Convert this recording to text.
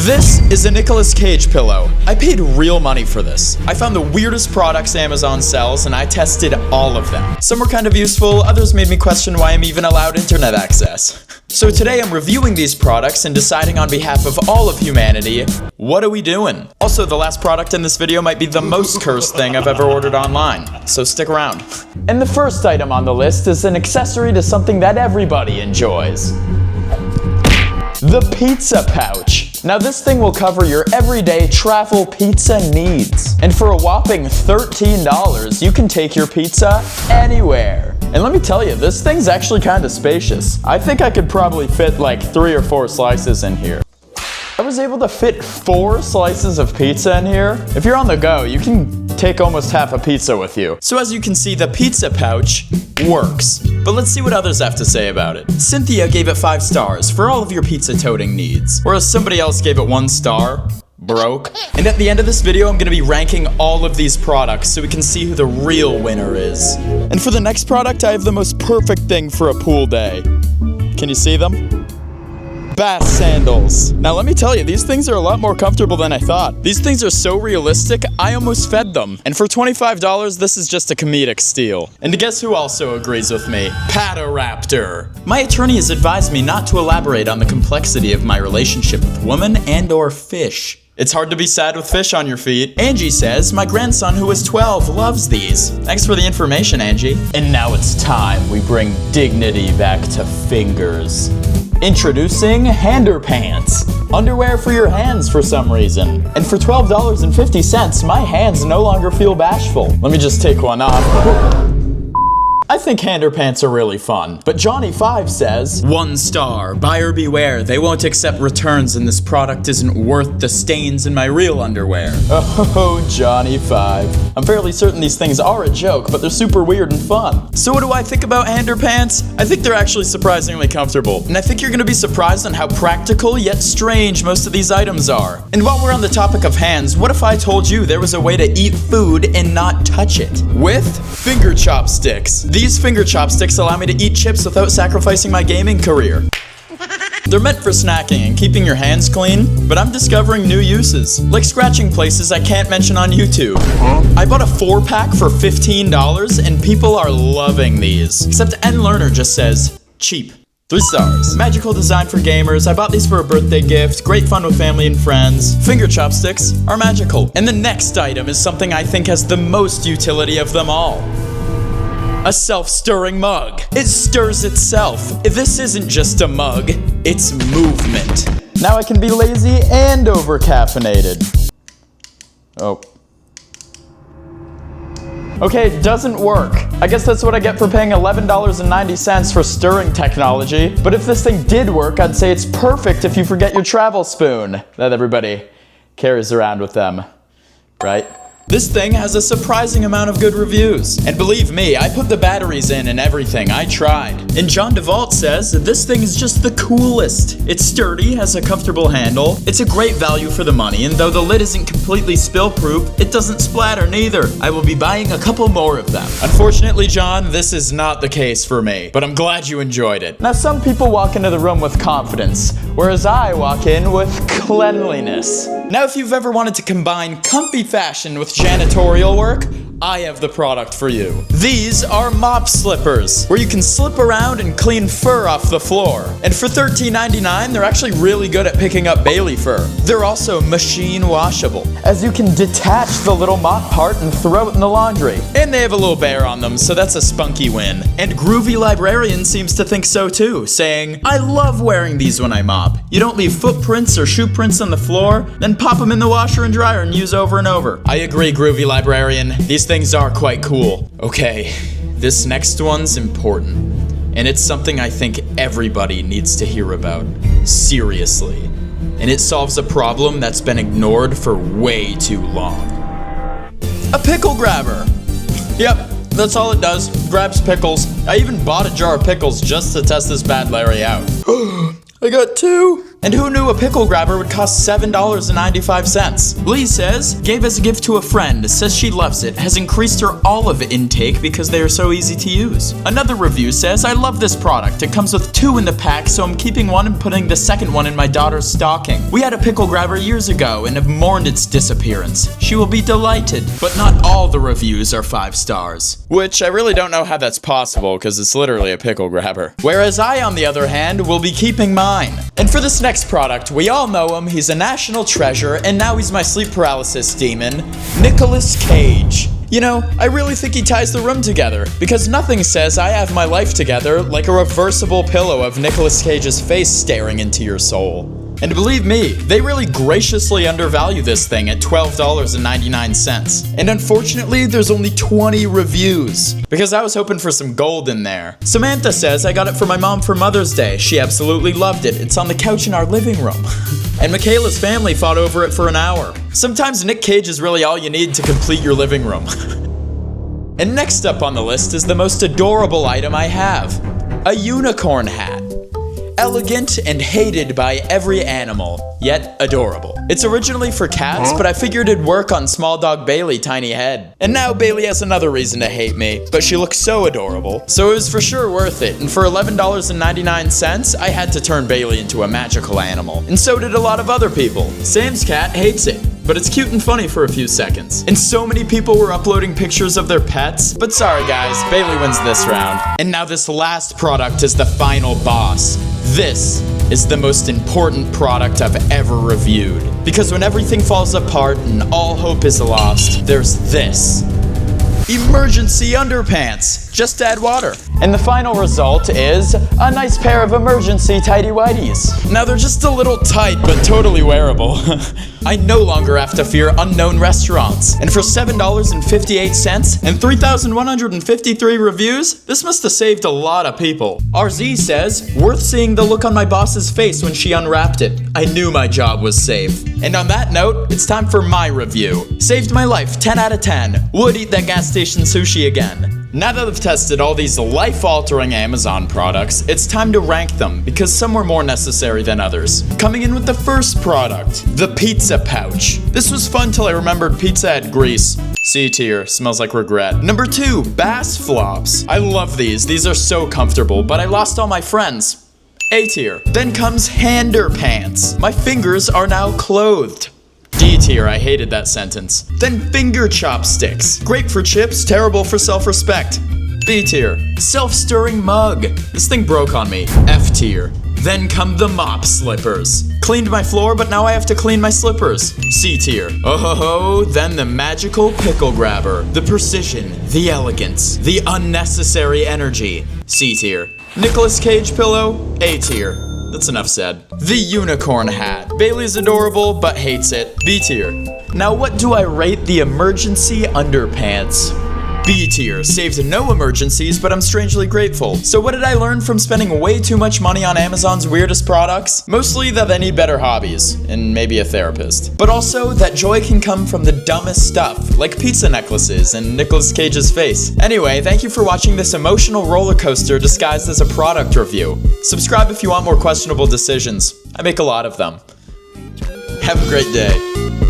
This is a Nicolas Cage pillow. I paid real money for this. I found the weirdest products Amazon sells and I tested all of them. Some were kind of useful, others made me question why I'm even allowed internet access. So today I'm reviewing these products and deciding on behalf of all of humanity, what are we doing? Also, the last product in this video might be the most cursed thing I've ever ordered online, so stick around. And the first item on the list is an accessory to something that everybody enjoys. The pizza pouch. Now this thing will cover your everyday travel pizza needs. And for a whopping $13, you can take your pizza anywhere. And let me tell you, this thing's actually kind of spacious. I think I could probably fit like 3 or 4 slices in here. I was able to fit 4 slices of pizza in here. If you're on the go, you can take almost half a pizza with you. So as you can see, the pizza pouch works. But let's see what others have to say about it. Cynthia gave it 5 stars for all of your pizza toting needs. Whereas somebody else gave it 1 star. Broke. And at the end of this video, I'm gonna be ranking all of these products so we can see who the real winner is. And for the next product, I have the most perfect thing for a pool day. Can you see them? Bath sandals. Now let me tell you, these things are a lot more comfortable than I thought. These things are so realistic, I almost fed them. And for $25, this is just a comedic steal. And guess who also agrees with me? Pataraptor. My attorney has advised me not to elaborate on the complexity of my relationship with women and/or fish. It's hard to be sad with fish on your feet. Angie says, my grandson who is 12 loves these. Thanks for the information, Angie. And now it's time we bring dignity back to fingers. Introducing Handerpants. Underwear for your hands for some reason. And for $12.50, my hands no longer feel bashful. Let me just take one off. I think Handerpants are really fun. But Johnny5 says, 1 star, buyer beware, they won't accept returns and this product isn't worth the stains in my real underwear. Oh, Johnny5. I'm fairly certain these things are a joke, but they're super weird and fun. So what do I think about Handerpants? I think they're actually surprisingly comfortable. And I think you're gonna be surprised on how practical yet strange most of these items are. And while we're on the topic of hands, what if I told you there was a way to eat food and not touch it? With finger chopsticks. These finger chopsticks allow me to eat chips without sacrificing my gaming career. They're meant for snacking and keeping your hands clean, but I'm discovering new uses, like scratching places I can't mention on YouTube. I bought a 4-pack for $15 and people are loving these. Except NLearner just says, cheap. 3 stars. Magical design for gamers. I bought these for a birthday gift. Great fun with family and friends. Finger chopsticks are magical. And the next item is something I think has the most utility of them all. A self-stirring mug. It stirs itself. This isn't just a mug, it's movement. Now I can be lazy and over-caffeinated. Oh. Okay, it doesn't work. I guess that's what I get for paying $11.90 for stirring technology. But if this thing did work, I'd say it's perfect if you forget your travel spoon that everybody carries around with them, right? This thing has a surprising amount of good reviews. And believe me, I put the batteries in and everything, I tried. And John DeVault says that this thing is just the coolest. It's sturdy, has a comfortable handle, it's a great value for the money, and though the lid isn't completely spill-proof, it doesn't splatter neither. I will be buying a couple more of them. Unfortunately, John, this is not the case for me, but I'm glad you enjoyed it. Now, some people walk into the room with confidence, whereas I walk in with cleanliness. Now, if you've ever wanted to combine comfy fashion with janitorial work, I have the product for you. These are Mop Slippers, where you can slip around and clean fur off the floor. And for $13.99, they're actually really good at picking up Bailey fur. They're also machine washable, as you can detach the little mop part and throw it in the laundry. And they have a little bear on them, so that's a spunky win. And Groovy Librarian seems to think so too, saying, I love wearing these when I mop. You don't leave footprints or shoe prints on the floor, then pop them in the washer and dryer and use over and over. I agree, Groovy Librarian. These things are quite cool. Okay, this next one's important. And it's something I think everybody needs to hear about. Seriously. And it solves a problem that's been ignored for way too long. A Pickle Grabber. Yep, that's all it does. Grabs pickles. I even bought a jar of pickles just to test this bad Larry out. I got 2. And who knew a Pickle Grabber would cost $7.95? Lee says, gave as a gift to a friend, says she loves it, has increased her olive intake because they are so easy to use. Another review says, I love this product. It comes with 2 in the pack, so I'm keeping one and putting the second one in my daughter's stocking. We had a Pickle Grabber years ago and have mourned its disappearance. She will be delighted. But not all the reviews are 5 stars. Which I really don't know how that's possible, because it's literally a Pickle Grabber. Whereas I, on the other hand, will be keeping mine. And for this next product, we all know him, he's a national treasure, and now he's my sleep paralysis demon, Nicolas Cage. You know, I really think he ties the room together, because nothing says I have my life together like a reversible pillow of Nicolas Cage's face staring into your soul. And believe me, they really graciously undervalue this thing at $12.99. And unfortunately, there's only 20 reviews, because I was hoping for some gold in there. Samantha says, I got it for my mom for Mother's Day. She absolutely loved it. It's on the couch in our living room. And Michaela's family fought over it for an hour. Sometimes Nick Cage is really all you need to complete your living room. And next up on the list is the most adorable item I have, a unicorn hat. Elegant and hated by every animal, yet adorable. It's originally for cats, but I figured it'd work on small dog Bailey tiny head. And now Bailey has another reason to hate me, but she looks so adorable. So it was for sure worth it, and for $11.99, I had to turn Bailey into a magical animal. And so did a lot of other people. Sam's cat hates it, but it's cute and funny for a few seconds. And so many people were uploading pictures of their pets, but sorry guys, Bailey wins this round. And now this last product is the final boss. This is the most important product I've ever reviewed. Because when everything falls apart and all hope is lost, there's this. Emergency underpants. Just add water. And the final result is a nice pair of emergency tighty-whities. Now they're just a little tight, but totally wearable. I no longer have to fear unknown restaurants. And for $7.58 and 3,153 reviews, this must have saved a lot of people. RZ says, worth seeing the look on my boss's face when she unwrapped it. I knew my job was safe. And on that note, it's time for my review. Saved my life, 10 out of 10. Would eat that gas station sushi again. Now that I've tested all these life-altering Amazon products, it's time to rank them, because some were more necessary than others. Coming in with the first product, the pizza pouch. This was fun till I remembered pizza had grease. C tier, smells like regret. Number 2, bass flops. I love these are so comfortable, but I lost all my friends. A tier. Then comes Handerpants. My fingers are now clothed. D tier, I hated that sentence. Then finger chopsticks. Great for chips, terrible for self-respect. B tier, self-stirring mug. This thing broke on me. F tier. Then come the Mop Slippers. Cleaned my floor, but now I have to clean my slippers. C tier. Oh ho ho, then the magical Pickle Grabber. The precision, the elegance, the unnecessary energy. C tier. Nicolas Cage pillow. A tier. That's enough said. The unicorn hat. Bailey's adorable, but hates it. B tier. Now what do I rate the emergency underpants? B tier. Saved no emergencies, but I'm strangely grateful. So what did I learn from spending way too much money on Amazon's weirdest products? Mostly that I need better hobbies, and maybe a therapist. But also that joy can come from the dumbest stuff, like pizza necklaces and Nicolas Cage's face. Anyway, thank you for watching this emotional roller coaster disguised as a product review. Subscribe if you want more questionable decisions. I make a lot of them. Have a great day.